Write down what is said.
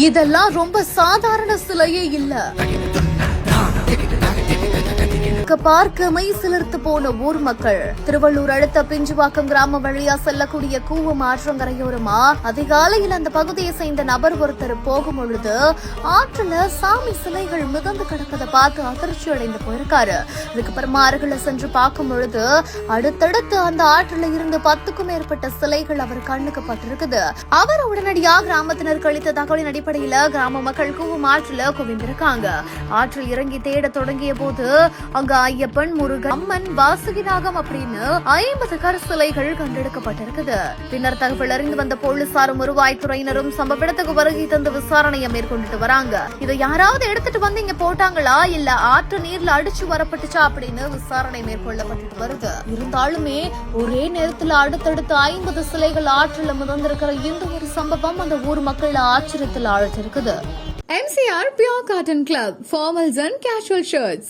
இதெல்லாம் ரொம்ப சாதாரண சிலையே இல்ல. பார்க்க மெய் சிலிர்த்து போன ஊர் மக்கள். திருவள்ளூர் அடுத்த பிஞ்சுவாக்கம் கிராமம் வழியா செல்லக்கூடிய கூவம் ஆற்றங்கரையோரமா அதிகாலையில் அந்த பகுதியை சேர்ந்த நபர் ஒருத்தர் போகும் பொழுது ஆற்றுல சாமி சிலைகள் மிதந்து கிடப்பதை பார்த்து அதிர்ச்சி அடைந்து போயிருக்காரு. இதுக்கப்புறமா அருகில சென்று பார்க்கும் பொழுது அடுத்தடுத்து அந்த ஆற்றுல இருந்து 10க்கும் மேற்பட்ட சிலைகள் அவர் கண்ணுக்கு பட்டிருக்குது. அவர் உடனடியாக கிராமத்தினர் கழித்த தகவலின் அடிப்படையில கிராம மக்கள் கூவம் ஆற்றுல குவிந்திருக்காங்க. ஆற்றில் இறங்கி தேட தொடங்கிய போது அங்க ஐயப்பன், முருகன், அம்மன், வாசுகிநாகம் அப்படின்னு 50 கற்சிலைகள் கண்டெடுக்கப்பட்டிருக்குது. பின்னர் தகவல் அறிந்து வந்த போலீசாரும் வருவாய்த்துறையினரும் சம்பவ இடத்துக்கு வருகை தந்து விசாரணையை மேற்கொண்டுட்டு வராங்க. இதை யாராவது எடுத்துட்டு வந்து இங்க போட்டாங்களா இல்ல ஆற்று நீர்ல அடிச்சு வரப்பட்டுச்சா அப்படின்னு விசாரணை மேற்கொள்ளப்பட்டு வருது. இருந்தாலுமே ஒரே நேரத்தில் அடுத்தடுத்து 50 சிலைகள் ஆற்றில் மிதந்திருக்கிற இந்த ஒரு சம்பவம் அந்த ஊர் மக்கள் ஆச்சரியத்தில் ஆழ்த்திருக்குது. MCR Pure Cotton Club, formals and casual shirts.